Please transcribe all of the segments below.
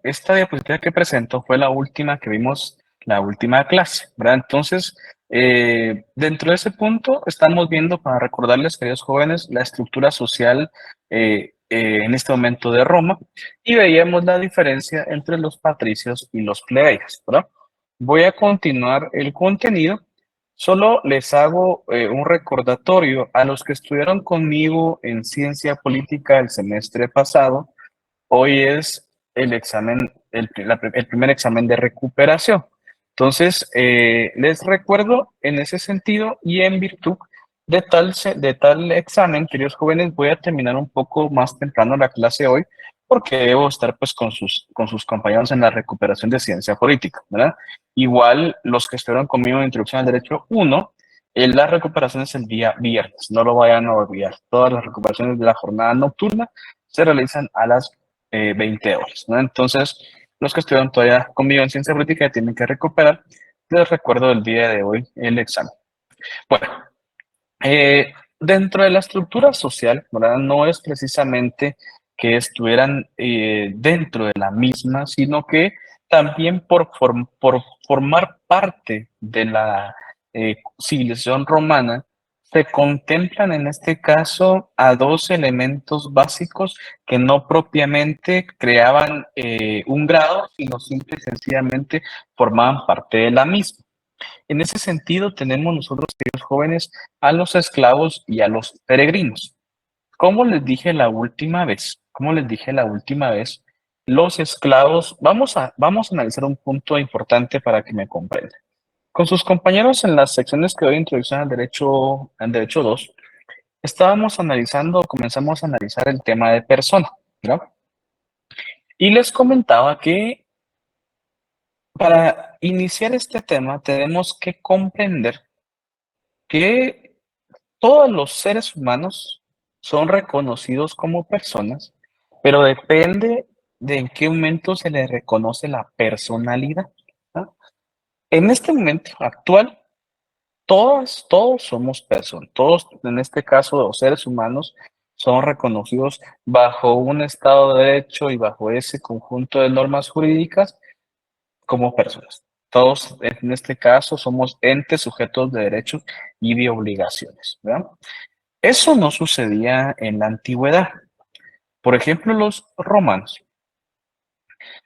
esta diapositiva que presento fue la última que vimos, la última clase, ¿verdad? Entonces, dentro de ese punto estamos viendo, para recordarles, queridos jóvenes, la estructura social en este momento de Roma y veíamos la diferencia entre los patricios y los plebeyos, ¿verdad? Voy a continuar el contenido. Solo les hago un recordatorio a los que estuvieron conmigo en ciencia política el semestre pasado. Hoy es el examen, el primer examen de recuperación. Entonces, les recuerdo en ese sentido y en virtud de tal examen, queridos jóvenes, voy a terminar un poco más temprano la clase hoy porque debo estar pues con sus compañeros en la recuperación de ciencia política, ¿verdad? Igual los que estuvieron conmigo en Introducción al Derecho 1, la recuperación es el día viernes, no lo vayan a olvidar. Todas las recuperaciones de la jornada nocturna se realizan a las 20 horas, ¿no? Entonces, los que estuvieron todavía conmigo en ciencia política y tienen que recuperar, les recuerdo el día de hoy el examen. Bueno, dentro de la estructura social, ¿verdad? No es precisamente que estuvieran dentro de la misma, sino que también por formar parte de la civilización romana, se contemplan en este caso a dos elementos básicos que no propiamente creaban un grado, sino simple y sencillamente formaban parte de la misma. En ese sentido, tenemos nosotros, queridos jóvenes, a los esclavos y a los peregrinos. Como les dije la última vez, los esclavos, vamos a analizar un punto importante para que me comprendan. Con sus compañeros en las secciones que doy introducción al derecho 2, comenzamos a analizar el tema de persona, ¿no? Y les comentaba que para iniciar este tema tenemos que comprender que todos los seres humanos son reconocidos como personas, pero depende de en qué momento se les reconoce la personalidad, ¿no? En este momento actual, todos somos personas, todos en este caso los seres humanos son reconocidos bajo un Estado de Derecho y bajo ese conjunto de normas jurídicas como personas. Todos en este caso somos entes sujetos de derechos y de obligaciones, ¿verdad? Eso no sucedía en la antigüedad. Por ejemplo, los romanos.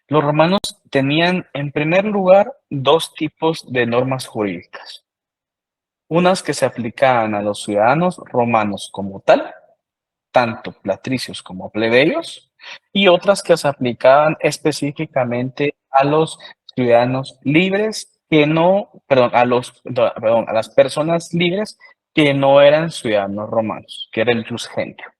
Los romanos tenían, en primer lugar, dos tipos de normas jurídicas. Unas que se aplicaban a los ciudadanos romanos como tal, tanto patricios como plebeyos, y otras que se aplicaban específicamente a los ciudadanos libres que no, perdón, a las personas libres que no eran ciudadanos romanos, que era el jus gentium.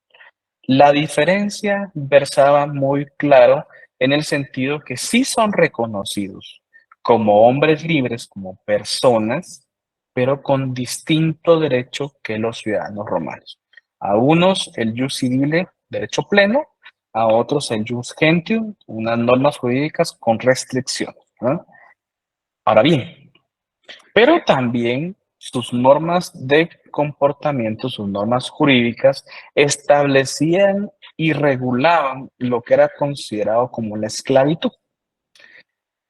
La diferencia versaba muy claro en el sentido que sí son reconocidos como hombres libres, como personas, pero con distinto derecho que los ciudadanos romanos. A unos el jus civile, derecho pleno, a otros el jus gentium, unas normas jurídicas con restricciones, ¿no? Ahora bien, pero también sus normas de comportamiento, sus normas jurídicas, establecían y regulaban lo que era considerado como la esclavitud.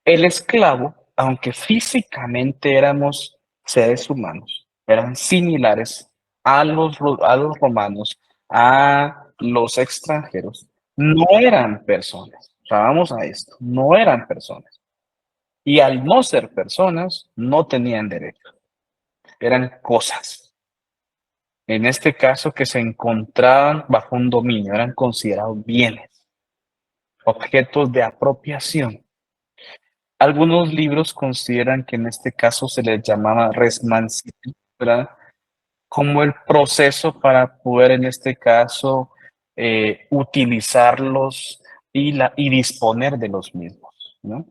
El esclavo, aunque físicamente éramos seres humanos, eran similares a los romanos, a los extranjeros, no eran personas. O sea, vamos a esto, no eran personas. Y al no ser personas, no tenían derechos, eran cosas. En este caso, que se encontraban bajo un dominio, eran considerados bienes, objetos de apropiación. Algunos libros consideran que en este caso se les llamaba res mancipi, ¿verdad? Como el proceso para poder en este caso utilizarlos y disponer de los mismos, ¿no?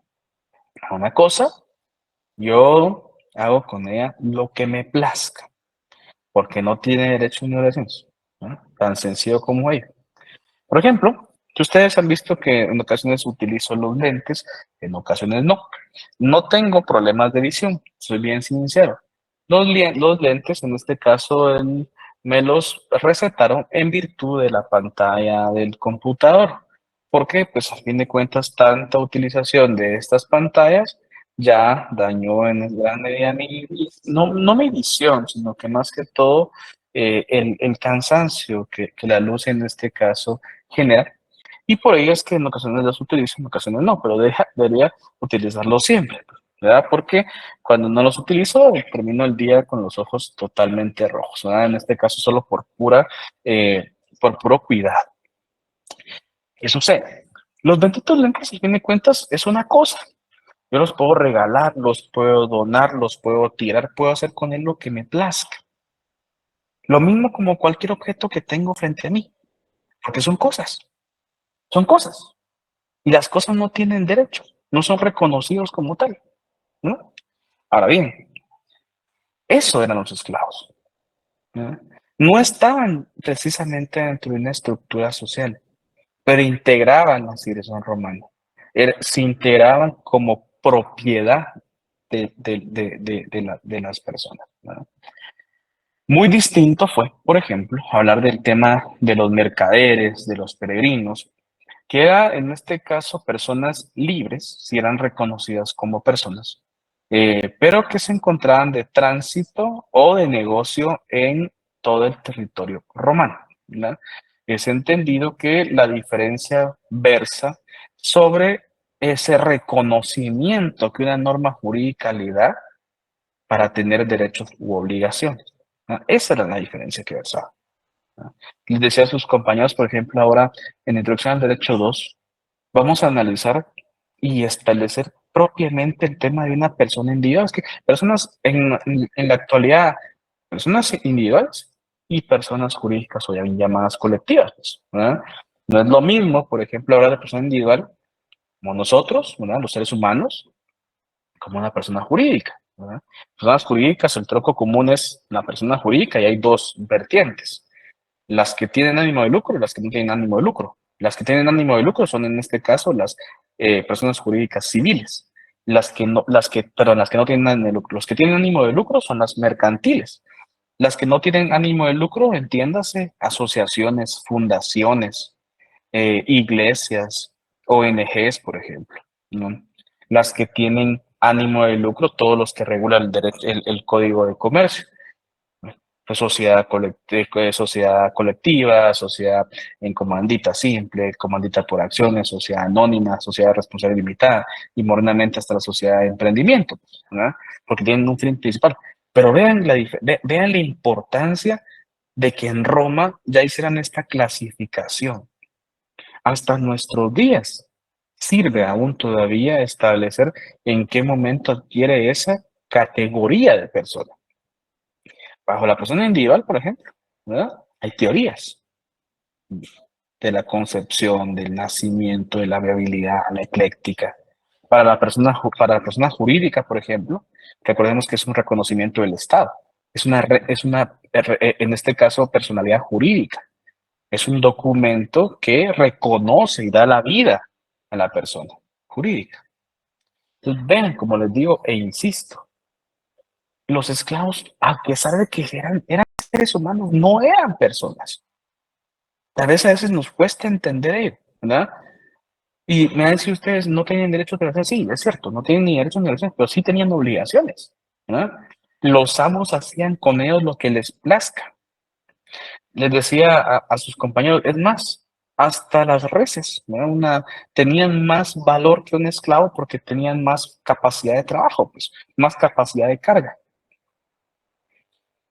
Una cosa, yo hago con ella lo que me plazca, porque no tiene derecho ni descenso, ¿no? Tan sencillo como ello. Por ejemplo, que ustedes han visto que en ocasiones utilizo los lentes, en ocasiones no. No tengo problemas de visión, soy bien sincero. Los lentes, en este caso, me los recetaron en virtud de la pantalla del computador. porque pues a fin de cuentas tanta utilización de estas pantallas ya dañó en gran medida no mi visión, sino que más que todo el cansancio que la luz en este caso genera. Y por ello es que en ocasiones las utilizo, en ocasiones no, pero debería utilizarlo siempre, ¿verdad? Porque cuando no los utilizo, termino el día con los ojos totalmente rojos, ¿verdad? En este caso solo por puro cuidado. ¿Qué sucede? Los benditos lentes, al fin de cuentas, es una cosa. Yo los puedo regalar, los puedo donar, los puedo tirar, puedo hacer con él lo que me plazca. Lo mismo como cualquier objeto que tengo frente a mí, porque son cosas. Y las cosas no tienen derechos, no son reconocidos como tal, ¿no? Ahora bien, eso eran los esclavos, ¿no? No estaban precisamente dentro de una estructura social, pero integraban la civilización romana. Se integraban como propiedad de las personas, ¿no? Muy distinto fue, por ejemplo, hablar del tema de los mercaderes, de los peregrinos, que era en este caso personas libres, si eran reconocidas como personas, pero que se encontraban de tránsito o de negocio en todo el territorio romano, ¿verdad? Es entendido que la diferencia versa sobre ese reconocimiento que una norma jurídica le da para tener derechos u obligaciones, ¿no? Esa era la diferencia que versaba, ¿no? Les decía a sus compañeros, por ejemplo, ahora en Introducción al Derecho 2, vamos a analizar y establecer propiamente el tema de una persona individual. Es que personas en la actualidad, personas individuales y personas jurídicas o bien llamadas colectivas, pues, ¿verdad? No es lo mismo, por ejemplo, hablar de persona individual como nosotros, ¿verdad? Los seres humanos, como una persona jurídica, ¿verdad? Personas jurídicas, el tronco común es la persona jurídica y hay dos vertientes, las que tienen ánimo de lucro y las que no tienen ánimo de lucro. Las que tienen ánimo de lucro son en este caso las personas jurídicas civiles. Las que no tienen ánimo de lucro. Los que tienen ánimo de lucro son las mercantiles. Las que no tienen ánimo de lucro, entiéndase, asociaciones, fundaciones, iglesias, ONGs, por ejemplo, ¿no? Las que tienen ánimo de lucro, todos los que regulan el Código de Comercio, pues sociedad colectiva, sociedad en comandita simple, comandita por acciones, sociedad anónima, sociedad de responsabilidad limitada y modernamente hasta la sociedad de emprendimiento, ¿verdad? Porque tienen un fin principal. Pero vean la importancia de que en Roma ya hicieran esta clasificación. Hasta nuestros días sirve aún todavía establecer en qué momento adquiere esa categoría de persona. Bajo la persona individual, por ejemplo, ¿verdad? Hay teorías de la concepción, del nacimiento, de la viabilidad, la ecléctica. Para la persona jurídica, por ejemplo, recordemos que es un reconocimiento del Estado. En este caso, personalidad jurídica. Es un documento que reconoce y da la vida a la persona jurídica. Entonces, ven, como les digo e insisto, los esclavos, a pesar de que eran seres humanos, no eran personas. Tal vez a veces nos cuesta entender ello, ¿verdad? Y me van a decir ustedes, no tenían derechos de obligaciones. Sí, es cierto, no tienen ni derechos ni obligaciones, pero sí tenían obligaciones, ¿verdad? Los amos hacían con ellos lo que les plazca. Les decía a sus compañeros, es más, hasta las reses, ¿verdad? Tenían más valor que un esclavo porque tenían más capacidad de trabajo, pues, más capacidad de carga.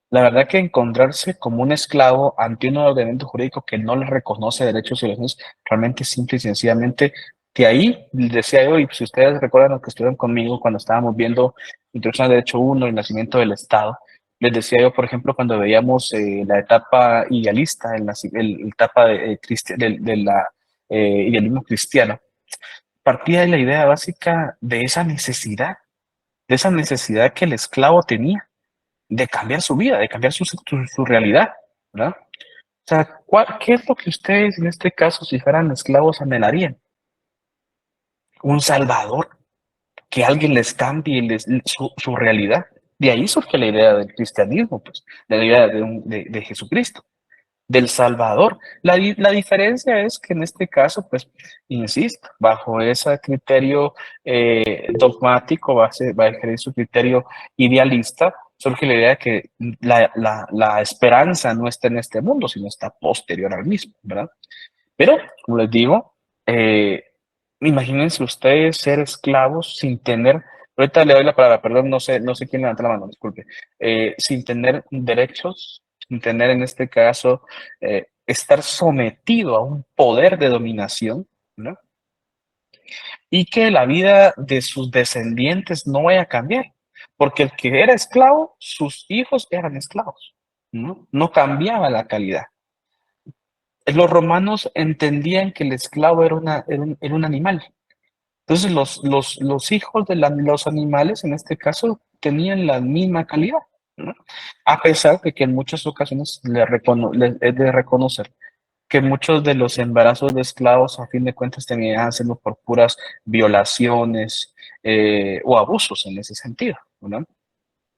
La verdad que encontrarse como un esclavo ante un ordenamiento jurídico que no le reconoce derechos y obligaciones, realmente simple y sencillamente, de ahí decía yo, y si ustedes recuerdan lo que estuvieron conmigo cuando estábamos viendo Introducción al Derecho 1, el nacimiento del Estado, les decía yo, por ejemplo, cuando veíamos la etapa idealista, la etapa idealismo cristiano, partía de la idea básica de esa necesidad que el esclavo tenía de cambiar su vida, de cambiar su realidad, ¿verdad? O sea, ¿qué es lo que ustedes en este caso, si fueran esclavos, anhelarían? Un salvador, que alguien les cambie su realidad. De ahí surge la idea del cristianismo, pues, la idea de Jesucristo. del Salvador. La diferencia es que en este caso, pues, insisto, bajo ese criterio dogmático, va a ejercer su criterio idealista, surge la idea de que la esperanza no está en este mundo, sino está posterior al mismo, ¿verdad? Pero, como les digo, eh, imagínense ustedes ser esclavos sin tener, ahorita le doy la palabra, perdón, no sé quién levanta la mano, disculpe, sin tener derechos, sin tener en este caso, estar sometido a un poder de dominación, ¿no? Y que la vida de sus descendientes no vaya a cambiar, porque el que era esclavo, sus hijos eran esclavos, ¿no? No cambiaba la calidad. Los romanos entendían que el esclavo era un animal. Entonces, los hijos de los animales, en este caso, tenían la misma calidad, ¿no? A pesar de que en muchas ocasiones es de reconocer que muchos de los embarazos de esclavos, a fin de cuentas, tenían que hacerlo por puras violaciones o abusos en ese sentido, ¿no?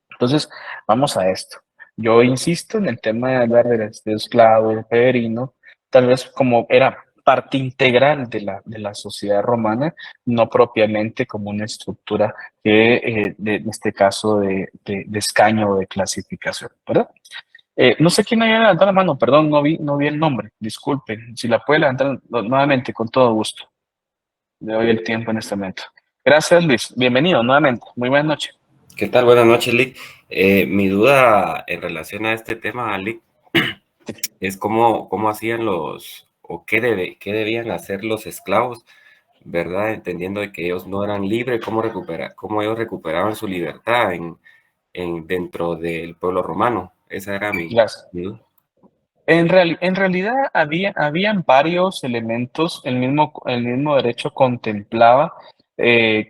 Entonces, vamos a esto. Yo insisto en el tema de hablar de esclavo y de peregrino, tal vez como era parte integral de la sociedad romana, no propiamente como una estructura en este caso, de escaño o de clasificación, ¿verdad? No sé quién había levantado la mano, perdón, no vi el nombre, disculpen. Si la puede levantar nuevamente, con todo gusto. Le doy el tiempo en este momento. Gracias, Luis. Bienvenido nuevamente. Muy buenas noches. ¿Qué tal? Buenas noches, Lick. Mi duda en relación a este tema, Lick, es cómo hacían o qué debían hacer los esclavos, ¿verdad? Entendiendo de que ellos no eran libres, cómo ellos recuperaban su libertad dentro del pueblo romano. Esa era Gracias. mi duda. En realidad habían varios elementos, el mismo derecho contemplaba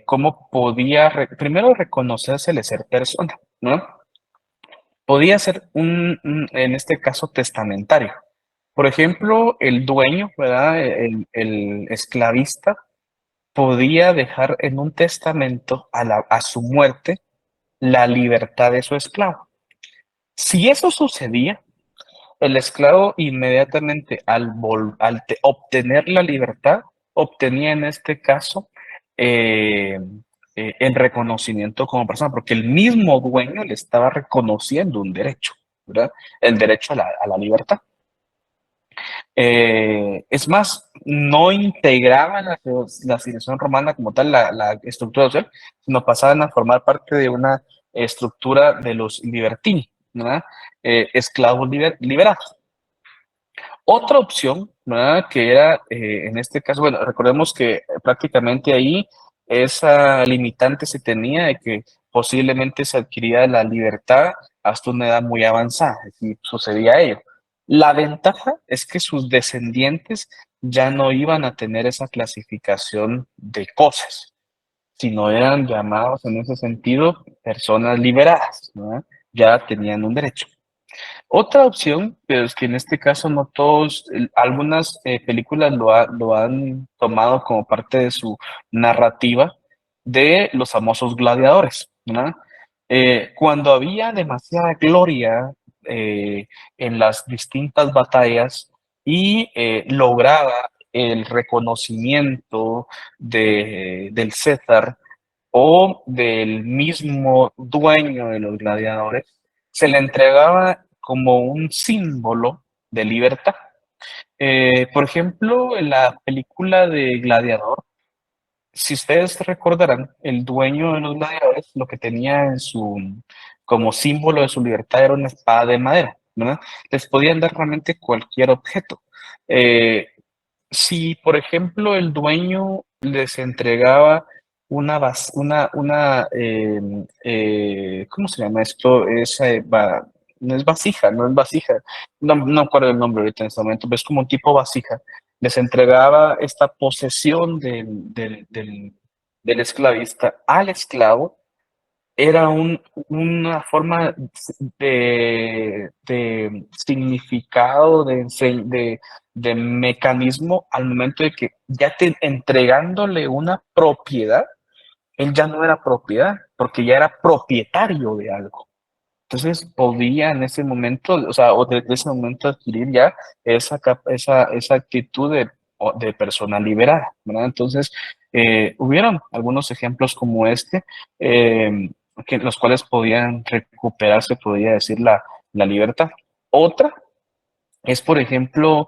cómo podía, primero reconocerse ser persona, ¿no? Podía ser en este caso, testamentario. Por ejemplo, el dueño, ¿verdad? El esclavista podía dejar en un testamento a su muerte la libertad de su esclavo. Si eso sucedía, el esclavo inmediatamente al obtener la libertad, obtenía en este caso eh, el reconocimiento como persona, porque el mismo dueño le estaba reconociendo un derecho, ¿verdad? El derecho a la libertad. Es más, no integraban la civilización romana como tal, la estructura social, sino pasaban a formar parte de una estructura de los libertini, ¿verdad? Esclavos liberados. Otra opción, ¿verdad? Que era, en este caso, bueno, recordemos que prácticamente ahí esa limitante se tenía de que posiblemente se adquiría la libertad hasta una edad muy avanzada, y sucedía ello. La ventaja es que sus descendientes ya no iban a tener esa clasificación de cosas, sino eran llamados en ese sentido personas liberadas, ¿verdad? Ya tenían un derecho. Otra opción, pero es que en este caso no todos, algunas películas lo han tomado como parte de su narrativa de los famosos gladiadores, ¿no? Cuando había demasiada gloria eh, en las distintas batallas y lograba el reconocimiento del César o del mismo dueño de los gladiadores, se le entregaba como un símbolo de libertad. Por ejemplo, en la película de Gladiador, si ustedes recordarán, el dueño de los gladiadores lo que tenía como símbolo de su libertad era una espada de madera, ¿verdad? Les podían dar realmente cualquier objeto. Eh, si, por ejemplo, el dueño les entregaba ¿cómo se llama esto? No es vasija, no es vasija, no acuerdo el nombre ahorita en este momento, pero es como un tipo vasija. Les entregaba esta posesión del esclavista al esclavo, era una forma de significado, de mecanismo al momento de que ya entregándole una propiedad, él ya no era propiedad, porque ya era propietario de algo. Entonces podía en ese momento, o sea, o desde ese momento adquirir ya esa actitud de persona liberada, ¿verdad? Entonces, hubieron algunos ejemplos como este, los cuales podían recuperarse, podría decir, la libertad. Otra es, por ejemplo,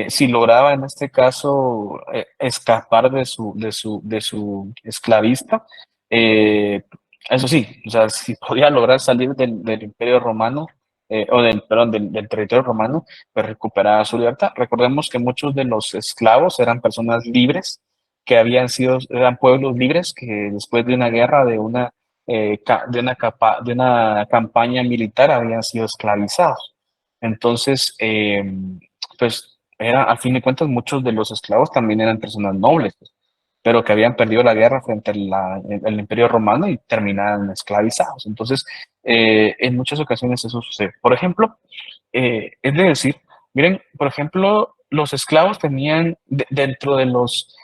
si lograba en este caso escapar de su esclavista, eh, eso sí, o sea, si podía lograr salir del Imperio Romano, perdón, del territorio romano, pues recuperaba su libertad. Recordemos que muchos de los esclavos eran personas libres, eran pueblos libres que después de una guerra, de una campaña militar, habían sido esclavizados. Entonces, pues era, a fin de cuentas, muchos de los esclavos también eran personas nobles, pues, pero que habían perdido la guerra frente al Imperio Romano y terminaban esclavizados. Entonces, en muchas ocasiones eso sucede. Por ejemplo, es de decir, miren, por ejemplo, los esclavos tenían dentro de los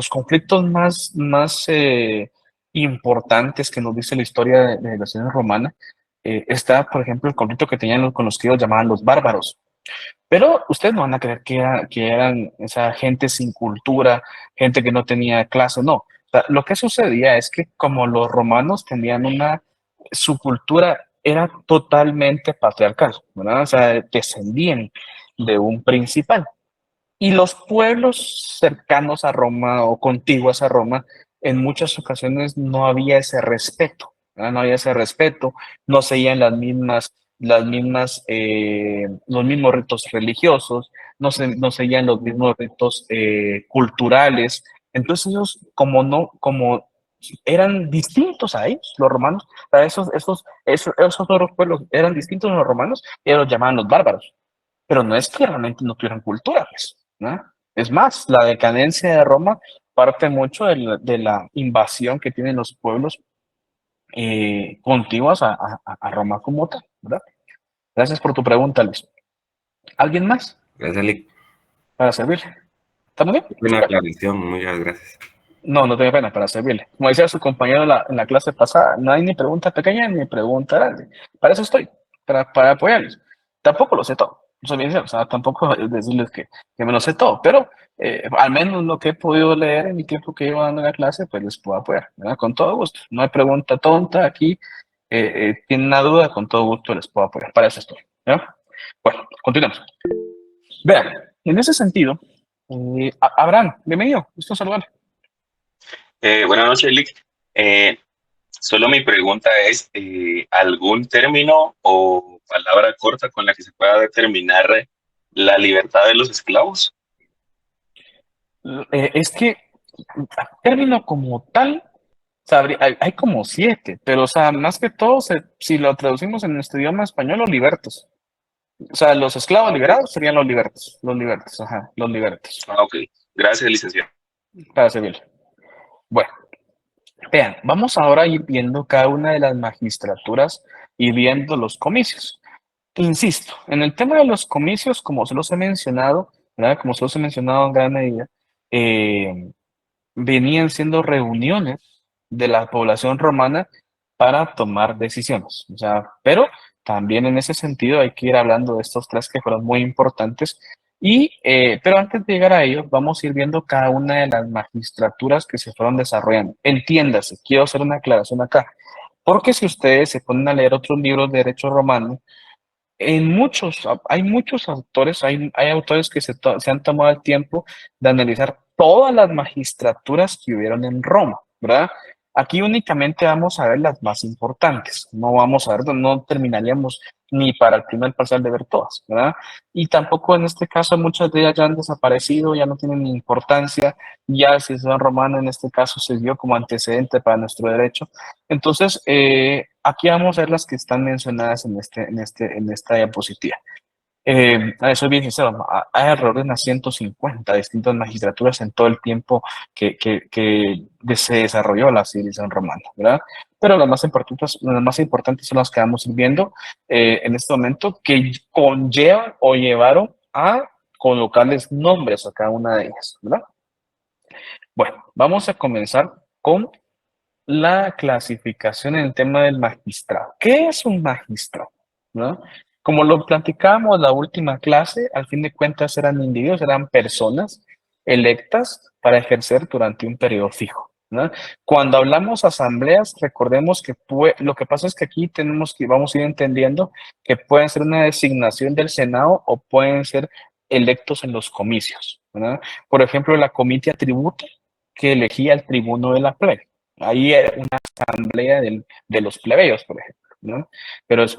conflictos más importantes que nos dice la historia de la ciudad romana, está, por ejemplo, el conflicto que tenían con los que ellos llamaban los bárbaros. Pero ustedes no van a creer que eran esa gente sin cultura, gente que no tenía clase, no. O sea, lo que sucedía es que como los romanos tenían su cultura era totalmente patriarcal, ¿verdad? O sea, descendían de un principal. Y los pueblos cercanos a Roma o contiguos a Roma, en muchas ocasiones no había ese respeto, ¿verdad? No había ese respeto, no seguían los mismos ritos religiosos, no seguían los mismos ritos culturales. Entonces ellos, como eran distintos a ellos, los romanos, o sea, esos otros pueblos eran distintos a los romanos, ellos los llamaban los bárbaros, pero no es que realmente no tuvieran cultura, pues, ¿no? Es más, la decadencia de Roma parte mucho de la invasión que tienen los pueblos contiguos a Roma como tal, ¿verdad? Gracias por tu pregunta, Luis. ¿Alguien más Gracias, Lick. para servirle? ¿Está muy bien? Una Súper. aclaración, muchas gracias. No, no tengo pena para servirle. Como decía su compañero en la clase pasada, no hay ni pregunta pequeña ni pregunta grande. Para eso estoy, para apoyarles. Tampoco lo sé todo, soy bien sincero, o sea, tampoco es decirles que me lo sé todo, pero al menos lo que he podido leer en mi tiempo que llevo dando la clase, pues les puedo apoyar, ¿verdad? Con todo gusto. No hay pregunta tonta aquí. Tienen una duda, con todo gusto les puedo apoyar. Para eso estoy, ¿ya? Bueno, continuamos. Vean, en ese sentido, Abraham, bienvenido, gusto saludar. Buenas noches, Lick. Eh, Solo mi pregunta es, ¿algún término o palabra corta con la que se pueda determinar la libertad de los esclavos? Es que término como tal, hay como 7, pero o sea, más que todo, si lo traducimos en nuestro idioma español, los libertos. O sea, los esclavos Ah, ok. liberados serían los libertos, ajá, los libertos, Ah, ok. Gracias, licenciado. para servir. Bueno, vean, vamos ahora a ir viendo cada una de las magistraturas y viendo los comicios. Insisto, en el tema de los comicios, como se los he mencionado, ¿verdad? Como se los he mencionado en gran medida, eh, venían siendo reuniones de la población romana para tomar decisiones. O sea, pero también en ese sentido hay que ir hablando de estos tres que fueron muy importantes. Pero antes de llegar a ellos, vamos a ir viendo cada una de las magistraturas que se fueron desarrollando. Entiéndase, quiero hacer una aclaración acá, porque si ustedes se ponen a leer otros libros de derecho romano, hay muchos autores, hay autores que se han tomado el tiempo de analizar todas las magistraturas que hubieron en Roma, ¿verdad? Aquí únicamente vamos a ver las más importantes, no vamos a ver, no terminaríamos ni para el primer parcial de ver todas, ¿verdad? Y tampoco en este caso muchas de ellas ya han desaparecido, ya no tienen ni importancia, ya el ciudadano romano en este caso se dio como antecedente para nuestro derecho. Entonces, aquí vamos a ver las que están mencionadas en esta diapositiva. Soy bien sincero, hay alrededor de unas 150 distintas magistraturas en todo el tiempo que se desarrolló la civilización romana, ¿verdad? Pero las más importantes son las que vamos a ir viendo en este momento, que conllevan o llevaron a colocarles nombres a cada una de ellas, ¿verdad? Bueno, vamos a comenzar con la clasificación en el tema del magistrado. ¿Qué es un magistrado? ¿No? Como lo platicábamos la última clase, al fin de cuentas eran individuos, eran personas electas para ejercer durante un periodo fijo, ¿no? Cuando hablamos asambleas, recordemos que lo que pasa es que aquí vamos a ir entendiendo que pueden ser una designación del Senado o pueden ser electos en los comicios, ¿verdad? Por ejemplo, la comitia tributa que elegía al tribuno de la plebe. Ahí era una asamblea de los plebeyos, por ejemplo, ¿no? Pero es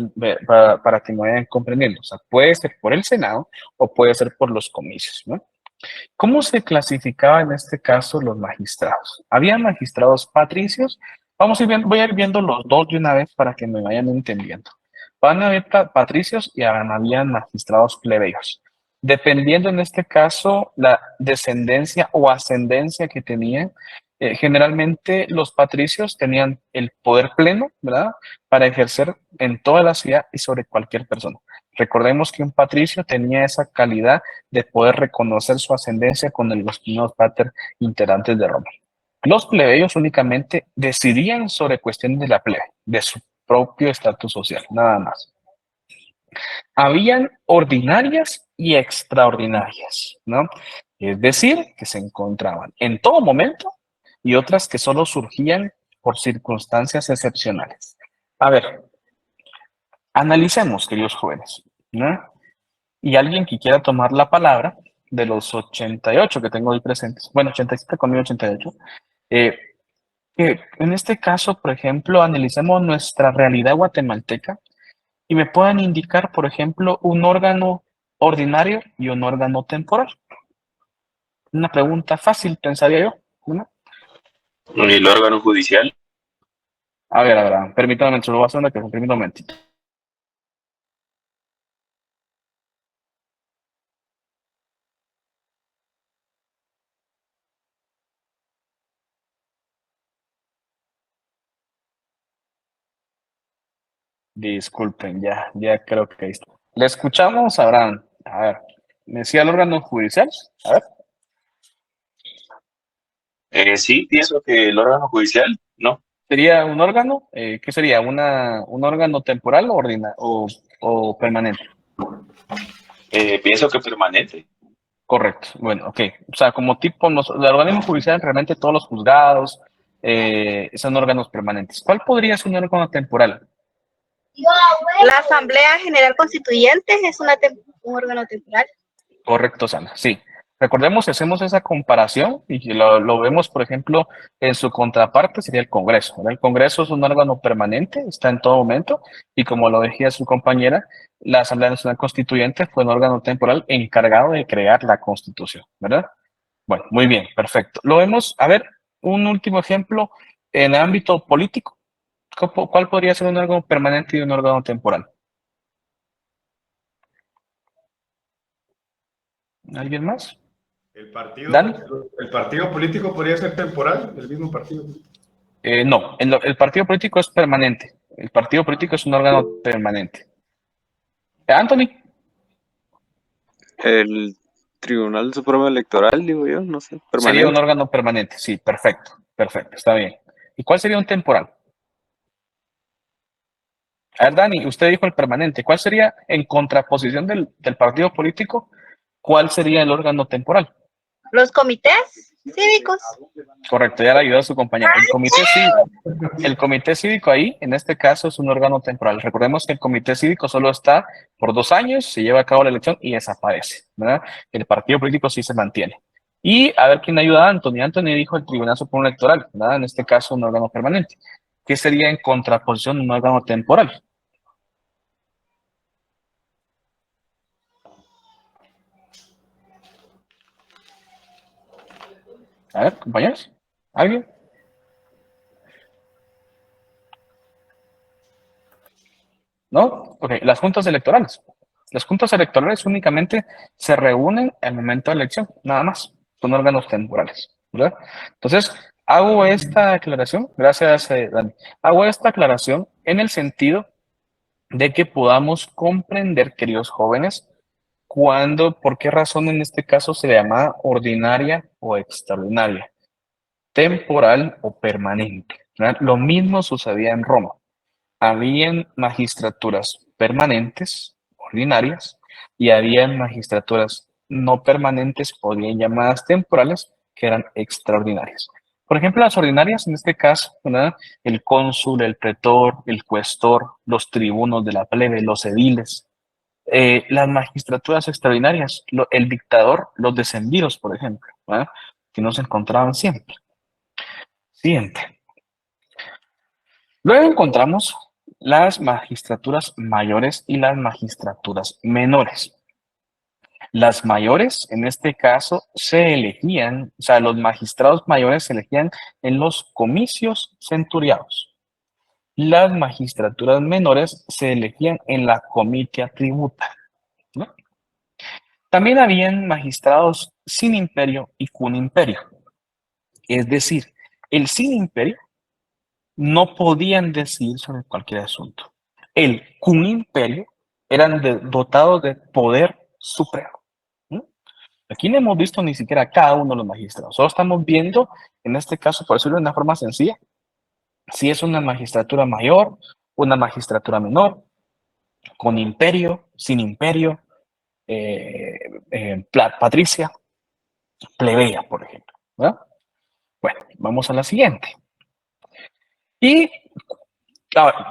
para que me vayan comprendiendo. O sea, puede ser por el Senado o puede ser por los comicios, ¿no? ¿Cómo se clasificaba en este caso los magistrados? Había magistrados patricios. Voy a ir viendo los dos de una vez para que me vayan entendiendo. Van a haber patricios y habían magistrados plebeyos. Dependiendo en este caso la descendencia o ascendencia que tenían, generalmente los patricios tenían el poder pleno, ¿verdad? Para ejercer en toda la ciudad y sobre cualquier persona. Recordemos que un patricio tenía esa calidad de poder reconocer su ascendencia con los primeros pater integrantes de Roma. Los plebeyos únicamente decidían sobre cuestiones de la plebe, de su propio estatus social, nada más. Habían ordinarias y extraordinarias, ¿no? Es decir, que se encontraban en todo momento y otras que solo surgían por circunstancias excepcionales. A ver, analicemos, queridos jóvenes, ¿no? Y alguien que quiera tomar la palabra de los 88 que tengo ahí presentes, bueno, 87 conmigo, 88, que en este caso, por ejemplo, analicemos nuestra realidad guatemalteca y me puedan indicar, por ejemplo, un órgano ordinario y un órgano temporal. Una pregunta fácil, pensaría yo, ¿no? El órgano judicial. A ver, permítame, se lo voy a hacer una que permítame un momentito. Disculpen, ya creo que ahí está. Le escuchamos, Abraham. A ver, me decía el órgano judicial. A ver. Sí, pienso que el órgano judicial, ¿no? ¿Sería un órgano? ¿Qué sería? ¿Un órgano temporal o permanente? Pienso que permanente. Correcto. Bueno, ok. O sea, como tipo, el organismo judicial, realmente todos los juzgados son órganos permanentes. ¿Cuál podría ser un órgano temporal? La Asamblea General Constituyente es un órgano temporal. Correcto, Sana. Sí. Recordemos que hacemos esa comparación y que lo vemos, por ejemplo, en su contraparte sería el Congreso, ¿verdad? El Congreso es un órgano permanente, está en todo momento, y como lo decía su compañera, la Asamblea Nacional Constituyente fue un órgano temporal encargado de crear la Constitución, ¿verdad? Bueno, muy bien, perfecto. Lo vemos, a ver, un último ejemplo en el ámbito político. ¿Cuál podría ser un órgano permanente y un órgano temporal? ¿Alguien más? ¿Dani? El partido político podría ser temporal, el mismo partido. No, el partido político es permanente. El partido político es un órgano permanente. Anthony, El Tribunal Supremo Electoral, digo yo, no sé, sería un permanente. órgano permanente. Sí, perfecto, está bien. ¿Y cuál sería un temporal? A ver, Dani, usted dijo el permanente. ¿Cuál sería, en contraposición del partido político, cuál sería el órgano temporal? Los comités cívicos. Correcto, ya le ayudó a su compañero. El comité cívico ahí, en este caso, es un órgano temporal. Recordemos que el comité cívico solo está por 2 años, se lleva a cabo la elección y desaparece, ¿verdad? El partido político sí se mantiene. Y a ver quién ayuda a Anthony. Anthony dijo el Tribunal Supremo Electoral, ¿verdad? En este caso, un órgano permanente. ¿Qué sería en contraposición un órgano temporal? A ver, compañeros, ¿alguien? ¿No? Ok, las juntas electorales. Las juntas electorales únicamente se reúnen al momento de la elección, nada más. Son órganos temporales, ¿verdad? Entonces, hago esta aclaración, gracias, Dani. Hago esta aclaración en el sentido de que podamos comprender, queridos jóvenes, por qué razón en este caso se le llama ordinaria o extraordinaria, temporal o permanente, ¿verdad? Lo mismo sucedía en Roma. Habían magistraturas permanentes, ordinarias, y habían magistraturas no permanentes, o bien llamadas temporales, que eran extraordinarias. Por ejemplo, las ordinarias, en este caso, ¿verdad? El cónsul, el pretor, el cuestor, los tribunos de la plebe, los ediles. Las magistraturas extraordinarias, el dictador, los decemviros, por ejemplo, ¿verdad? Que no se encontraban siempre. Siguiente. Luego encontramos las magistraturas mayores y las magistraturas menores. Las mayores, en este caso, se elegían, o sea, los magistrados mayores se elegían en los comicios centuriados. Las magistraturas menores se elegían en la comitia tributa, ¿no? También habían magistrados sin imperio y con imperio. Es decir, el sin imperio no podían decidir sobre cualquier asunto. El cum imperio eran dotados de poder supremo. ¿No? Aquí no hemos visto ni siquiera cada uno de los magistrados. Solo estamos viendo, en este caso, por decirlo de una forma sencilla, si es una magistratura mayor, una magistratura menor, con imperio, sin imperio, patricia, plebeya, por ejemplo. ¿Verdad? Bueno, vamos a la siguiente. Y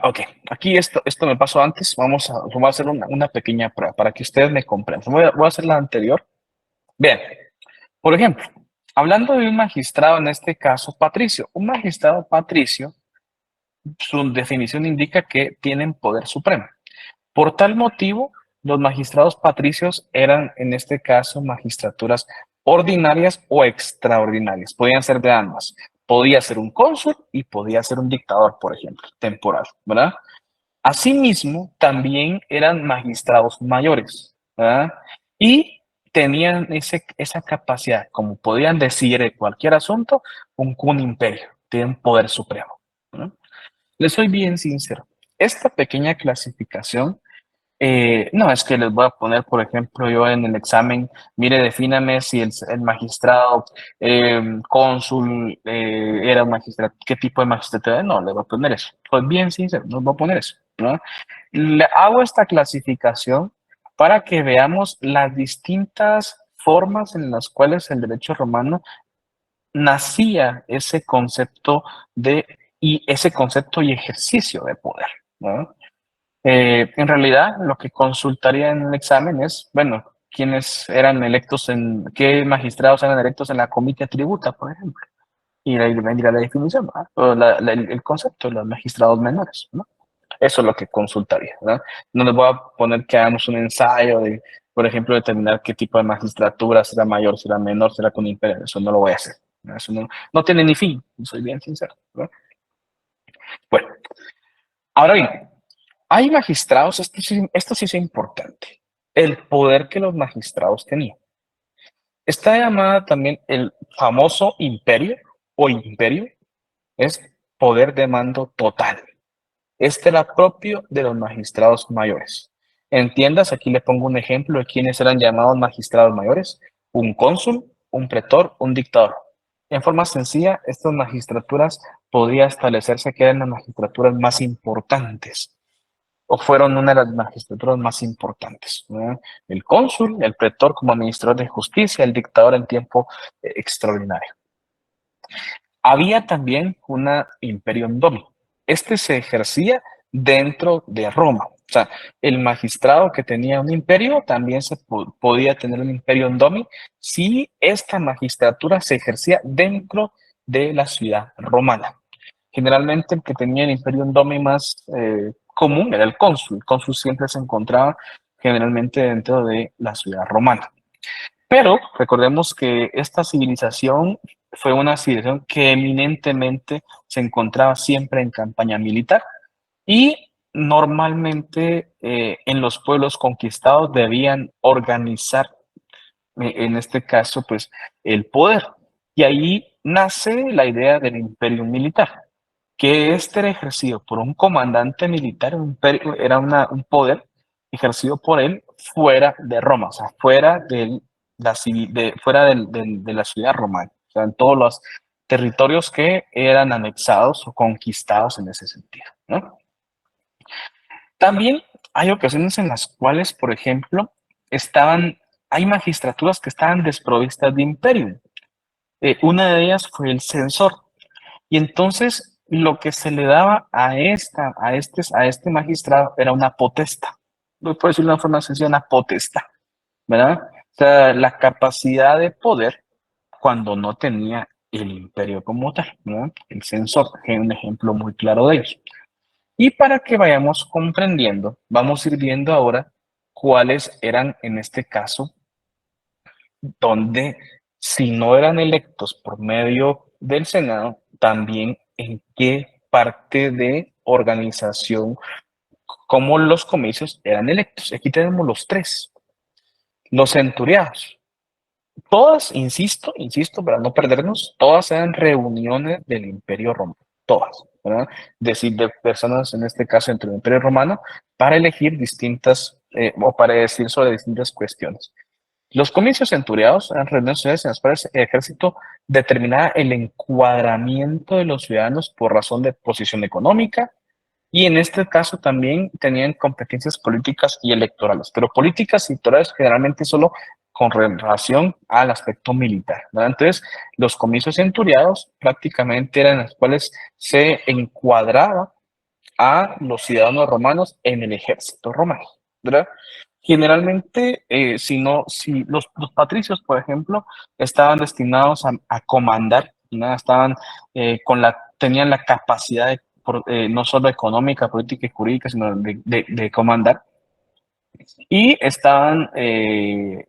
ok, aquí esto me pasó antes. Voy a hacer una pequeña prueba para que ustedes me comprendan. Voy a hacer la anterior. Bien, por ejemplo, hablando de un magistrado, en este caso patricio. Un magistrado patricio, su definición indica que tienen poder supremo. Por tal motivo, los magistrados patricios eran, en este caso, magistraturas ordinarias o extraordinarias. Podían ser de ambas. Podía ser un cónsul y podía ser un dictador, por ejemplo, temporal, ¿verdad? Asimismo, también eran magistrados mayores, ¿verdad? Y tenían esa capacidad, como podían decir de cualquier asunto, un imperio, tienen poder supremo, ¿no? Les soy bien sincero, esta pequeña clasificación no, es que les voy a poner, por ejemplo, yo en el examen, mire, defíname si el magistrado, cónsul, era un magistrado, qué tipo de magistratura. No, le voy a poner eso. Pues bien sincero, no voy a poner eso, ¿no? Le hago esta clasificación para que veamos las distintas formas en las cuales el derecho romano nacía ese concepto y ejercicio de poder, ¿no? En realidad, lo que consultaría en el examen es, bueno, quiénes eran electos qué magistrados eran electos en la comitia tributa, por ejemplo. Y ahí vendría la definición, ¿verdad? O el concepto de los magistrados menores, ¿no? Eso es lo que consultaría, ¿verdad? No les voy a poner que hagamos un ensayo de, por ejemplo, determinar qué tipo de magistratura será mayor, será menor, será con imperio. Eso no lo voy a hacer. ¿No? Eso no tiene ni fin, soy bien sincero, ¿verdad? Bueno, ahora bien, hay magistrados, esto sí es importante, el poder que los magistrados tenían. Está llamada también el famoso imperio o imperio, es poder de mando total. Este era propio de los magistrados mayores. Entiendas, aquí le pongo un ejemplo de quienes eran llamados magistrados mayores: un cónsul, un pretor, un dictador. En forma sencilla, estas magistraturas podía establecerse que eran las magistraturas más importantes, o fueron una de las magistraturas más importantes, ¿no? El cónsul, el pretor como administrador de justicia, el dictador en tiempo extraordinario. Había también una imperium domi. Este se ejercía dentro de Roma. O sea, el magistrado que tenía un imperio también podía tener un imperium domi si esta magistratura se ejercía dentro de la ciudad romana. Generalmente el que tenía el imperium domi más común era el cónsul. El cónsul siempre se encontraba generalmente dentro de la ciudad romana. Pero recordemos que esta civilización fue una civilización que eminentemente se encontraba siempre en campaña militar y normalmente en los pueblos conquistados debían organizar, en este caso, pues el poder. Y ahí nace la idea del imperio militar, que este era ejercido por un comandante militar, era un poder ejercido por él fuera de Roma, o sea, fuera de la ciudad romana, o sea, en territorios que eran anexados o conquistados en ese sentido, ¿no? También hay ocasiones en las cuales, por ejemplo, hay magistraturas que estaban desprovistas de imperium. Una de ellas fue el censor. Y entonces lo que se le daba a este magistrado era una potestad. Por decirlo de una forma sencilla, una potestad, ¿verdad? O sea, la capacidad de poder cuando no tenía el imperio como tal, ¿verdad? El censor es un ejemplo muy claro de ello. Y para que vayamos comprendiendo, vamos a ir viendo ahora cuáles eran en este caso, donde si no eran electos por medio del Senado, también en qué parte de organización, cómo los comicios eran electos. Aquí tenemos los tres. Los centuriados. Todas, insisto, para no perdernos, todas eran reuniones del Imperio Romano. Todas, ¿verdad? Decir, de personas, en este caso, dentro del Imperio Romano, para elegir distintas, o para decir sobre distintas cuestiones. Los comicios centuriados eran reuniones en las cuales el ejército determinaba el encuadramiento de los ciudadanos por razón de posición económica, y en este caso también tenían competencias políticas y electorales, pero políticas y electorales generalmente solo con relación al aspecto militar, ¿verdad? Entonces, los comicios centuriados prácticamente eran las cuales se encuadraba a los ciudadanos romanos en el ejército romano, ¿verdad? Generalmente, si los patricios, por ejemplo, estaban destinados a comandar, ¿no? Tenían la capacidad no solo económica, política y jurídica, sino de comandar. Y estaban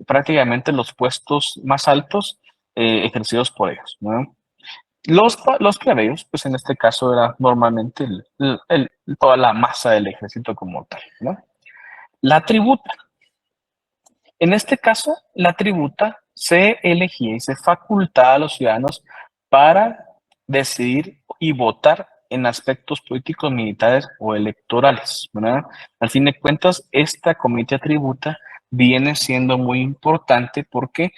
prácticamente los puestos más altos ejercidos por ellos, ¿no? Los plebeyos, pues en este caso era normalmente toda la masa del ejército como tal, ¿no? La tributa. En este caso, la tributa se elegía y se facultaba a los ciudadanos para decidir y votar en aspectos políticos, militares o electorales, ¿verdad? Al fin de cuentas, esta comité tributa viene siendo muy importante porque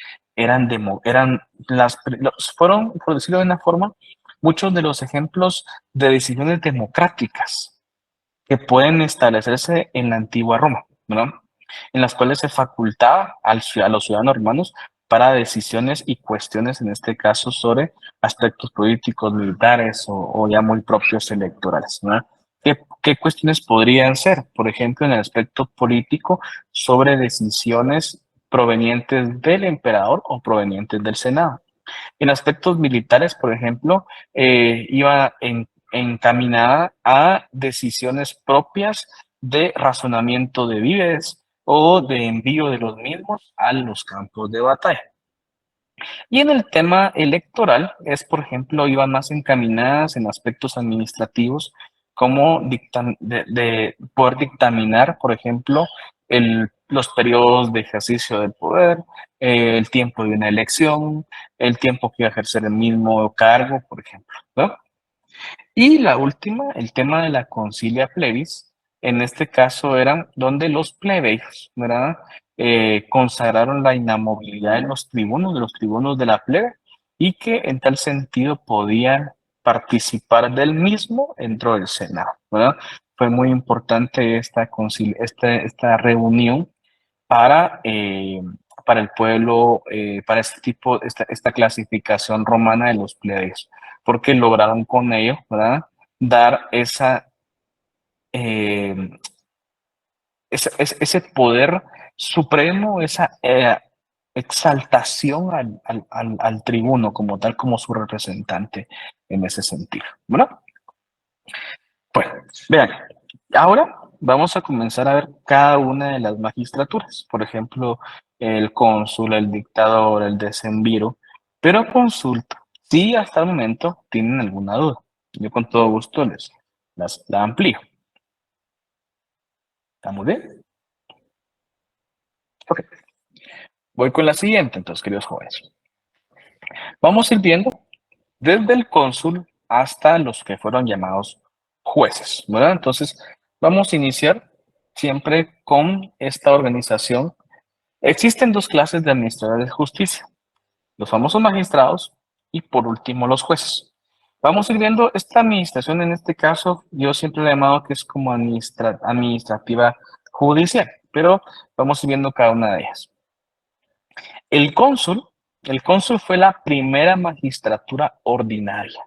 fueron, por decirlo de una forma, muchos de los ejemplos de decisiones democráticas que pueden establecerse en la antigua Roma, ¿verdad? En las cuales se facultaba a los ciudadanos romanos para decisiones y cuestiones, en este caso, sobre aspectos políticos, militares o ya muy propios electorales, ¿verdad? ¿Qué cuestiones podrían ser? Por ejemplo, en el aspecto político, sobre decisiones provenientes del emperador o provenientes del Senado. En aspectos militares, por ejemplo, iba encaminada a decisiones propias de razonamiento de víveres o de envío de los mismos a los campos de batalla. Y en el tema electoral por ejemplo, iban más encaminadas en aspectos administrativos, como de poder dictaminar, por ejemplo, los periodos de ejercicio del poder, el tiempo de una elección, el tiempo que iba a ejercer el mismo cargo, por ejemplo, ¿no? Y la última, el tema de la concilia plebis, en este caso eran donde los plebeyos, ¿verdad? Consagraron la inamovilidad de los tribunos de la plebe, y que en tal sentido podían participar del mismo dentro del Senado, ¿verdad? Fue muy importante esta reunión para, para el pueblo, para esta clasificación romana de los plebeyos, porque lograron con ello, ¿verdad?, dar eh, ese poder supremo, esa exaltación al tribuno como tal, como su representante en ese sentido, ¿verdad? Bueno, vean, ahora vamos a comenzar a ver cada una de las magistraturas. Por ejemplo, el cónsul, el dictador, el decemviro. Pero consulta, si hasta el momento tienen alguna duda, yo con todo gusto la amplío. ¿Estamos bien? Ok. Voy con la siguiente, entonces, queridos jóvenes. Vamos a ir viendo desde el cónsul hasta los que fueron llamados jueces, ¿verdad? Entonces, vamos a iniciar siempre con esta organización. Existen dos clases de administradores de justicia: los famosos magistrados y por último los jueces. Vamos a ir viendo esta administración, en este caso, yo siempre le he llamado que es como administrativa judicial, pero vamos a ir viendo cada una de ellas. El cónsul fue la primera magistratura ordinaria.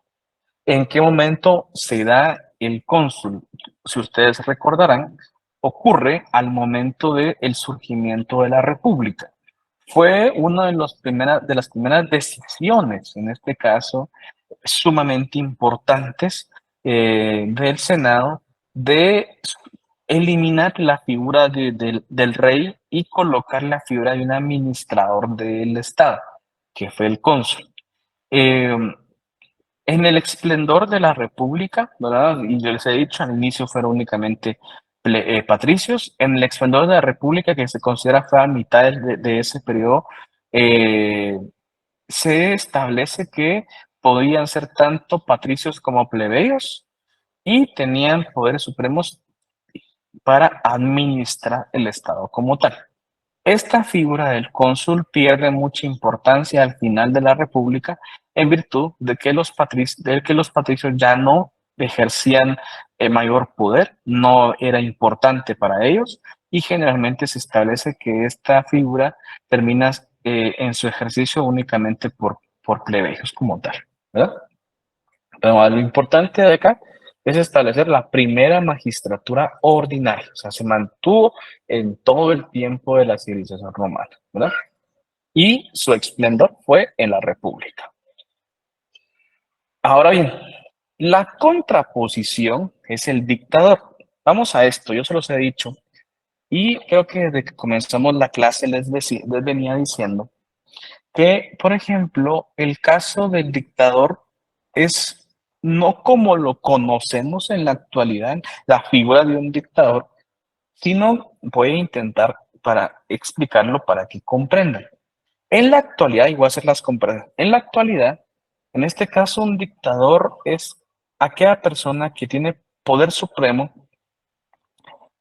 ¿En qué momento se da el cónsul? Si ustedes recordarán, ocurre al momento del surgimiento de la República. Fue una de las primeras decisiones, en este caso, sumamente importantes del Senado, de eliminar la figura del rey y colocar la figura de un administrador del Estado, que fue el cónsul. En el esplendor de la República, ¿verdad? Y yo les he dicho, al inicio fueron únicamente patricios. En el esplendor de la República, que se considera fue a mitad de ese periodo, se establece que podían ser tanto patricios como plebeyos y tenían poderes supremos para administrar el Estado como tal. Esta figura del cónsul pierde mucha importancia al final de la República en virtud de que los patricios ya no ejercían mayor poder, no era importante para ellos y generalmente se establece que esta figura termina en su ejercicio únicamente por plebeyos como tal, ¿verdad? Pero lo importante de acá es establecer la primera magistratura ordinaria, o sea, se mantuvo en todo el tiempo de la civilización romana, ¿verdad? Y su esplendor fue en la República. Ahora bien, la contraposición es el dictador. Vamos a esto, yo se los he dicho, y creo que desde que comenzamos la clase les venía diciendo que, por ejemplo, el caso del dictador es no como lo conocemos en la actualidad, la figura de un dictador, sino voy a intentar para explicarlo para que comprendan. En la actualidad, y voy a hacer las comparaciones, en la actualidad, en este caso, un dictador es aquella persona que tiene poder supremo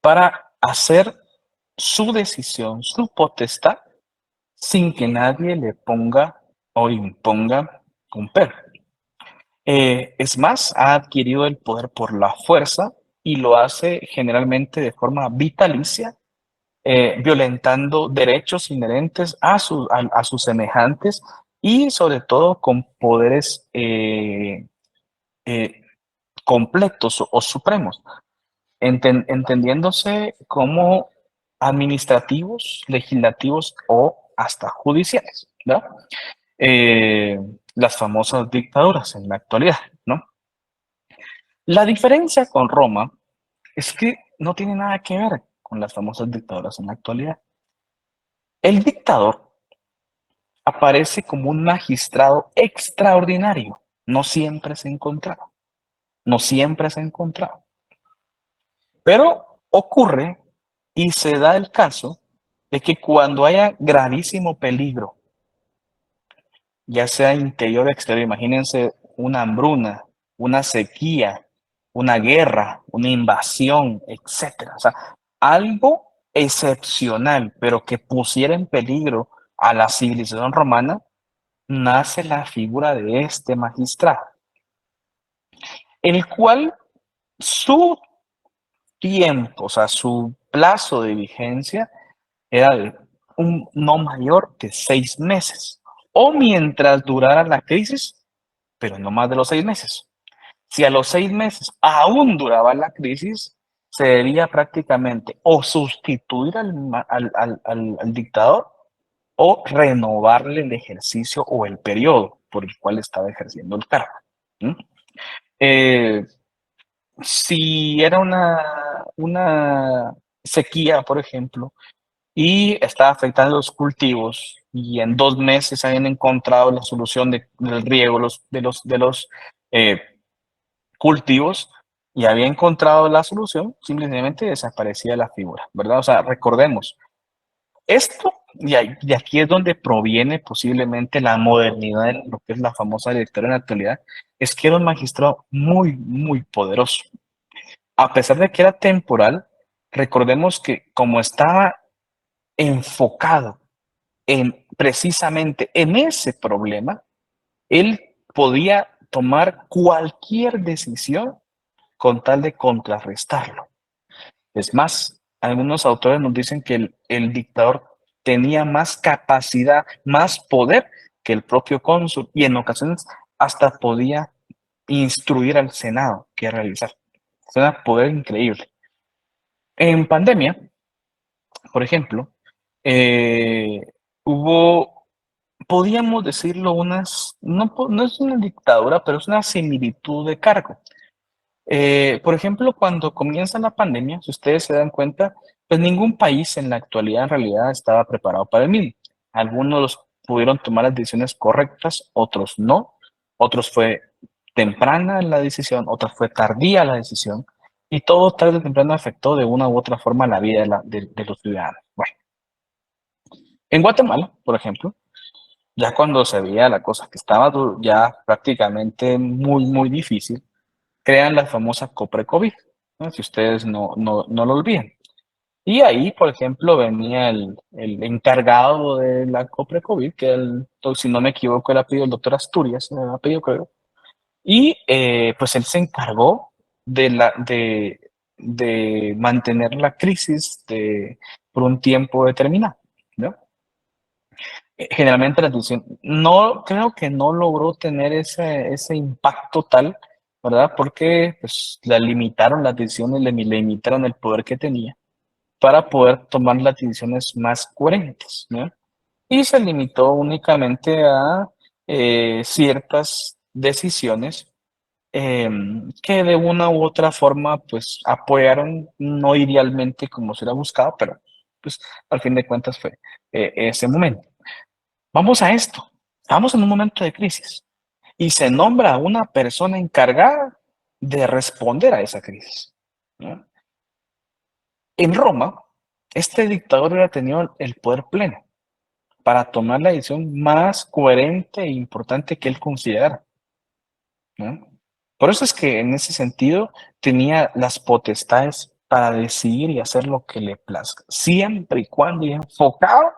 para hacer su decisión, su potestad, sin que nadie le ponga o imponga un pero. Es más, ha adquirido el poder por la fuerza y lo hace generalmente de forma vitalicia, violentando derechos inherentes a sus semejantes y sobre todo con poderes completos o supremos, entendiéndose como administrativos, legislativos o hasta judiciales, ¿verdad? Las famosas dictaduras en la actualidad, ¿no? La diferencia con Roma es que no tiene nada que ver con las famosas dictaduras en la actualidad. El dictador aparece como un magistrado extraordinario, no siempre se encontraba, no siempre se encontraba. Pero ocurre y se da el caso de que cuando haya gravísimo peligro, ya sea interior o exterior, imagínense una hambruna, una sequía, una guerra, una invasión, etcétera. O sea, algo excepcional, pero que pusiera en peligro a la civilización romana, nace la figura de este magistrado, el cual su tiempo, o sea, su plazo de vigencia era de no mayor de 6 meses, o mientras durara la crisis, pero no más de los 6 meses. Si a los 6 meses aún duraba la crisis, se debía prácticamente o sustituir al dictador o renovarle el ejercicio o el periodo por el cual estaba ejerciendo el cargo. Si era una sequía, por ejemplo, y estaba afectando los cultivos y en 2 meses habían encontrado la solución del riego de los cultivos y había encontrado la solución, simplemente desaparecía la figura, ¿verdad? O sea, recordemos, esto, y aquí es donde proviene posiblemente la modernidad de lo que es la famosa directora en la actualidad, es que era un magistrado muy, muy poderoso. A pesar de que era temporal, recordemos que como estaba enfocado precisamente en ese problema, él podía tomar cualquier decisión con tal de contrarrestarlo. Es más, algunos autores nos dicen que el dictador tenía más capacidad, más poder que el propio cónsul y en ocasiones hasta podía instruir al Senado qué realizar. Es un poder increíble. En pandemia, por ejemplo, eh, hubo, podíamos decirlo, no es una dictadura, pero es una similitud de cargo. Por ejemplo, cuando comienza la pandemia, si ustedes se dan cuenta, pues ningún país en la actualidad en realidad estaba preparado para el mismo. Algunos pudieron tomar las decisiones correctas, otros no. Otros fue temprana la decisión, otros fue tardía la decisión. Y todo tarde o temprano afectó de una u otra forma la vida de los ciudadanos. Bueno, en Guatemala, por ejemplo, ya cuando se veía la cosa que estaba ya prácticamente muy difícil, crean la famosa COPRECOVID, ¿no? Si ustedes no lo olviden. Y ahí, por ejemplo, venía el encargado de la COPRECOVID, que si no me equivoco, el apellido del doctor Asturias, el apellido creo, y pues él se encargó de mantener la crisis por un tiempo determinado, ¿no? Generalmente la decisión, no, creo que no logró tener ese impacto tal, ¿verdad? Porque pues la limitaron las decisiones, le limitaron el poder que tenía para poder tomar las decisiones más coherentes, ¿no? Y se limitó únicamente a ciertas decisiones que de una u otra forma pues apoyaron, no idealmente como se hubiera buscado, pero pues al fin de cuentas fue ese momento. Vamos a esto. Estamos en un momento de crisis y se nombra a una persona encargada de responder a esa crisis, ¿no? En Roma, este dictador hubiera tenido el poder pleno para tomar la decisión más coherente e importante que él considerara, ¿no? Por eso es que en ese sentido tenía las potestades para decidir y hacer lo que le plazca, siempre y cuando enfocado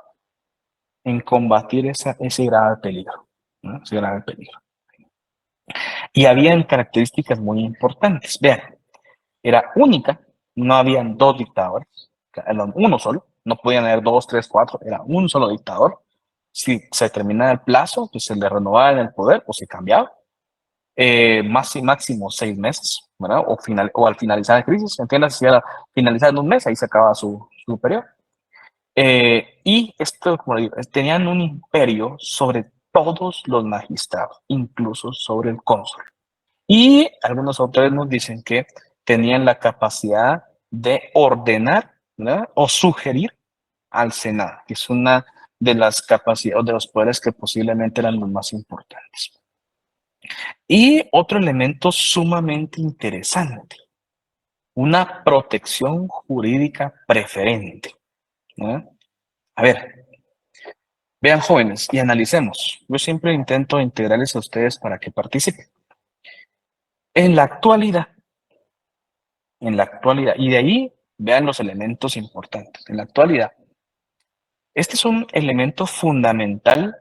en combatir ese grave peligro, ¿no? Ese grave peligro. Y habían características muy importantes. Vean, era única, no habían dos dictadores, era uno solo, no podían haber dos, tres, cuatro, era un solo dictador. Si se terminaba el plazo, pues se le renovaba en el poder o se cambiaba. Máximo 6 meses, ¿verdad? O al finalizar la crisis, entiendes, si era finalizar en un mes, ahí se acaba su periodo. Y esto, como digo, tenían un imperio sobre todos los magistrados, incluso sobre el cónsul. Y algunos autores nos dicen que tenían la capacidad de ordenar, ¿verdad? O sugerir al Senado, que es una de las capacidades o de los poderes que posiblemente eran los más importantes. Y otro elemento sumamente interesante, una protección jurídica preferente, ¿no? A ver, vean jóvenes y analicemos. Yo siempre intento integrarles a ustedes para que participen. En la actualidad, y de ahí vean los elementos importantes. En la actualidad, este es un elemento fundamental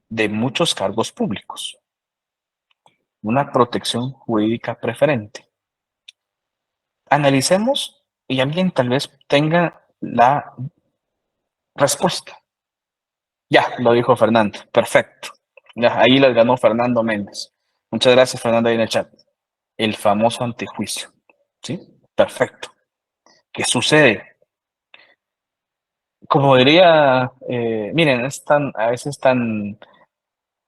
de muchos cargos públicos, una protección jurídica preferente. Analicemos y alguien tal vez tenga la respuesta. Ya, lo dijo Fernando. Perfecto. Ya, ahí les ganó Fernando Méndez. Muchas gracias, Fernando, ahí en el chat. El famoso antejuicio. ¿Sí? Perfecto. ¿Qué sucede? Como diría, miren, a veces tan,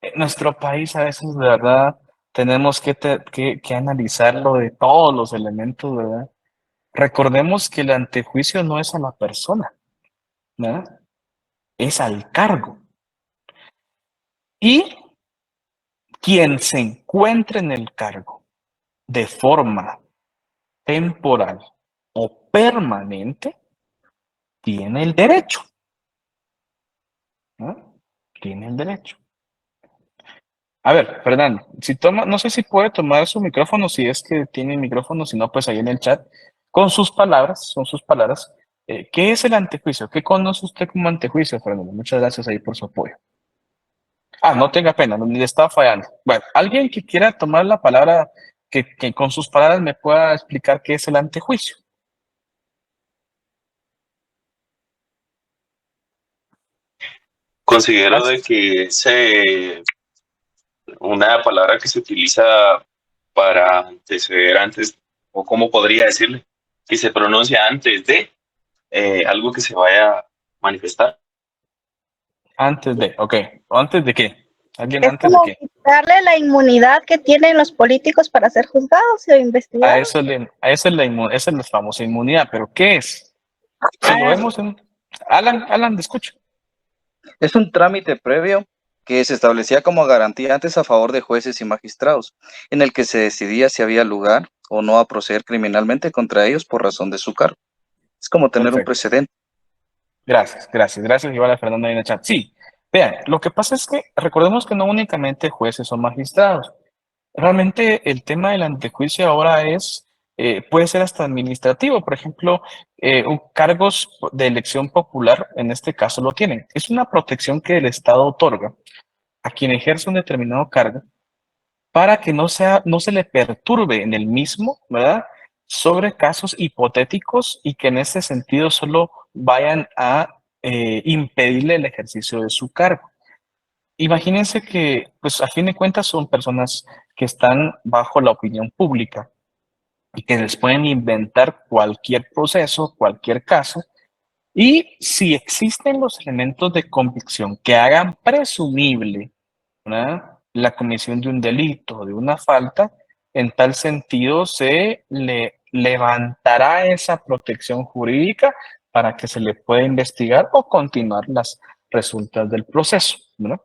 en nuestro país a veces de verdad tenemos que analizarlo de todos los elementos, ¿verdad? Recordemos que el antejuicio no es a la persona, ¿verdad? Es al cargo. Y quien se encuentre en el cargo de forma temporal o permanente tiene el derecho, ¿no? Tiene el derecho. A ver, Fernando, no sé si puede tomar su micrófono, si es que tiene micrófono, si no, pues ahí en el chat, con sus palabras, ¿qué es el antejuicio? ¿Qué conoce usted como antejuicio, Fernando? Muchas gracias ahí por su apoyo. No tenga pena, le estaba fallando. Bueno, alguien que quiera tomar la palabra, que con sus palabras me pueda explicar qué es el antejuicio. Considero de que es una palabra que se utiliza para anteceder antes, o cómo podría decirle, que se pronuncia antes de algo que se vaya a manifestar. Antes de, ok. ¿Antes de qué? ¿Alguien Es antes de como qué? quitarle la inmunidad que tienen los políticos para ser juzgados o A investigados. eso, esa es la famosa inmunidad, pero ¿qué es? Si lo Ah, vemos en... Alan, te escucho. Es un trámite previo que se establecía como garantía antes a favor de jueces y magistrados, en el que se decidía si había lugar o no a proceder criminalmente contra ellos por razón de su cargo. Es como tener un Perfecto. precedente. Gracias. Igual a Fernanda ahí en el chat. Sí, vean, lo que pasa es que recordemos que no únicamente jueces o magistrados. Realmente el tema del antejuicio ahora puede ser hasta administrativo. Por ejemplo, cargos de elección popular, en este caso lo tienen. Es una protección que el Estado otorga a quien ejerce un determinado cargo para que no se le perturbe en el mismo, ¿verdad? Sobre casos hipotéticos y que en ese sentido solo vayan a impedirle el ejercicio de su cargo. Imagínense que, pues a fin de cuentas son personas que están bajo la opinión pública y que les pueden inventar cualquier proceso, cualquier caso, y si existen los elementos de convicción que hagan presumible, ¿verdad?, la comisión de un delito o de una falta, en tal sentido se le levantará esa protección jurídica para que se le pueda investigar o continuar las resultas del proceso, ¿no?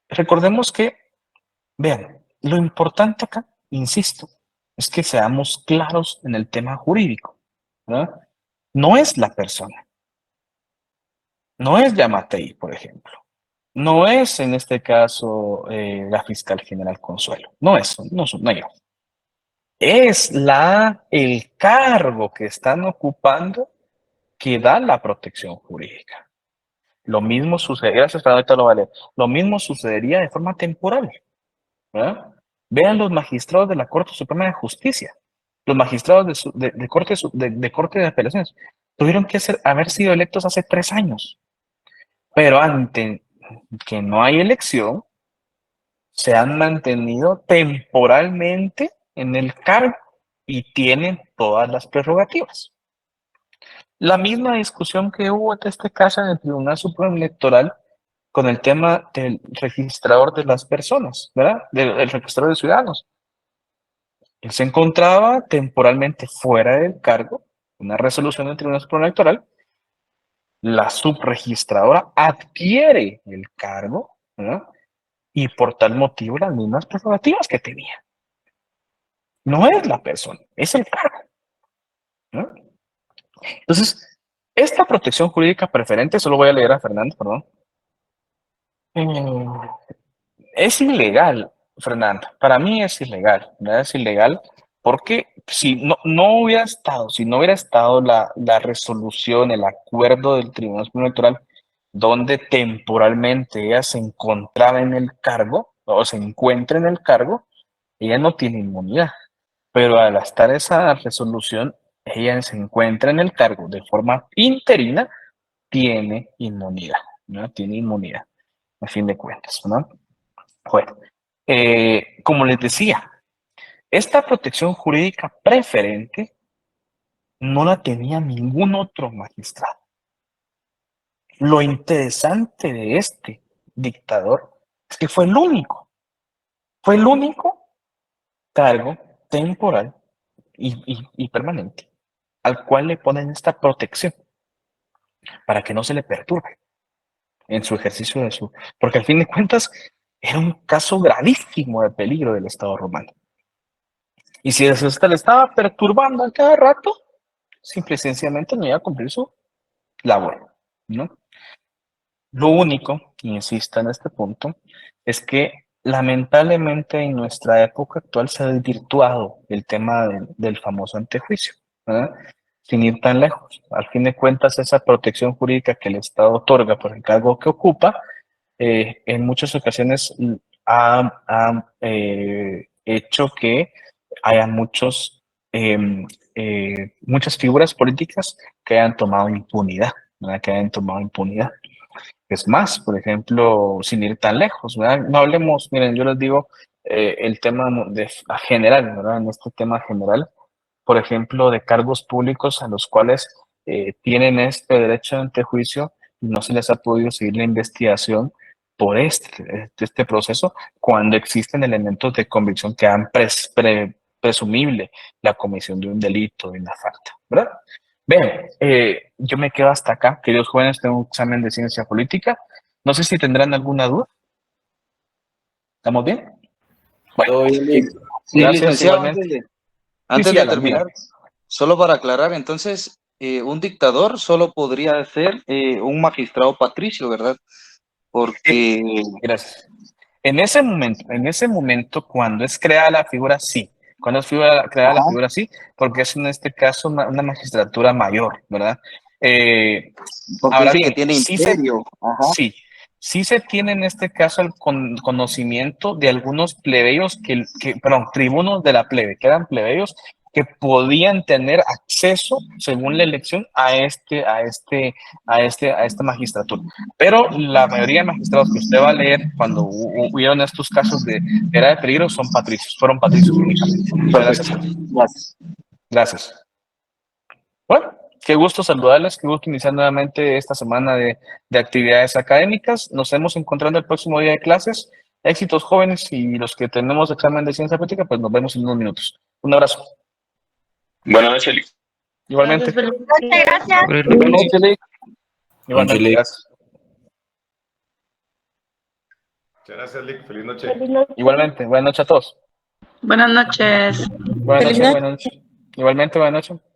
Recordemos que, vean, lo importante acá, insisto, es que seamos claros en el tema jurídico, ¿verdad? No es la persona, no es Yamatei, por ejemplo. No es en este caso la fiscal general Consuelo. No es, no ellos. Es el cargo que están ocupando que da la protección jurídica. Lo mismo sucede, gracias, Fernando, ahorita lo vale. Lo mismo sucedería de forma temporal, ¿verdad? Vean los magistrados de la Corte Suprema de Justicia, los magistrados de Corte de Apelaciones, tuvieron que haber sido electos hace 3 años, pero ante que no hay elección, se han mantenido temporalmente en el cargo y tienen todas las prerrogativas. La misma discusión que hubo en este caso en el Tribunal Supremo Electoral con el tema del registrador de las personas, ¿verdad? Del registrador de ciudadanos. Él se encontraba temporalmente fuera del cargo, una resolución del Tribunal Supremo Electoral, la subregistradora adquiere el cargo, ¿verdad?, y por tal motivo las mismas prerrogativas que tenía. No es la persona, es el cargo, ¿no? Entonces, esta protección jurídica preferente, solo voy a leer a Fernando, perdón, es ilegal, Fernando. Para mí es ilegal, ¿verdad? Es ilegal porque si no hubiera estado la resolución, el acuerdo del Tribunal Supremo Electoral, donde temporalmente ella se encontraba en el cargo, o se encuentra en el cargo, ella no tiene inmunidad. Pero al estar esa resolución, ella se encuentra en el cargo de forma interina, tiene inmunidad, ¿no? Tiene inmunidad, a fin de cuentas, ¿no? Bueno, como les decía, esta protección jurídica preferente no la tenía ningún otro magistrado. Lo interesante de este dictador es que fue el único cargo temporal y permanente al cual le ponen esta protección para que no se le perturbe en su ejercicio porque al fin de cuentas era un caso gravísimo de peligro del Estado romano. Y si le estaba perturbando a cada rato, simple y sencillamente no iba a cumplir su labor, ¿no? Lo único, insisto en este punto, es que lamentablemente en nuestra época actual se ha desvirtuado el tema del famoso antejuicio, ¿verdad? Sin ir tan lejos. Al fin de cuentas, esa protección jurídica que el Estado otorga por el cargo que ocupa en muchas ocasiones ha hecho que haya muchas figuras políticas que hayan tomado impunidad, ¿verdad? Que hayan tomado impunidad. Es más, por ejemplo, sin ir tan lejos, ¿verdad? No hablemos, miren, yo les digo el tema general, ¿verdad? En este tema general, por ejemplo, de cargos públicos a los cuales tienen este derecho ante juicio y no se les ha podido seguir la investigación por este proceso cuando existen elementos de convicción que han presumible la comisión de un delito, de una falta, ¿verdad? Bien, yo me quedo hasta acá. Queridos jóvenes, tengo un examen de ciencia política. No sé si tendrán alguna duda. ¿Estamos bien? Bueno, Sí, gracias licenciado, igualmente. antes Sí, de Alan, terminar, solo para aclarar, entonces, un dictador solo podría ser un magistrado patricio, ¿verdad? Porque, Gracias. En ese momento, cuando es creada la figura, sí. Cuando es creada la figura, sí, porque es en este caso una magistratura mayor, ¿verdad? porque Ahora dice que bien, tiene imperio. Ajá. sí se tiene en este caso el conocimiento de algunos plebeyos perdón, tribunos de la plebe, que eran plebeyos que podían tener acceso, según la elección, a esta magistratura. Pero la mayoría de magistrados que usted va a leer cuando hubieron estos casos de era de peligro fueron patricios únicamente. Muchas gracias. Gracias. Gracias. Bueno, qué gusto saludarles, qué gusto iniciar nuevamente esta semana de actividades académicas. Nos vemos encontrando el próximo día de clases. Éxitos, jóvenes, y los que tenemos examen de ciencia política, pues nos vemos en unos minutos. Un abrazo. Buenas noches, Lick. Igualmente. Muchas gracias. Buenas noches, Lick. Igualmente, Lick. gracias. Muchas gracias, Lick. Feliz noche. Igualmente, buenas noches a todos. Buenas noches. Buenas noches, buenas noches. Igualmente, buenas noches.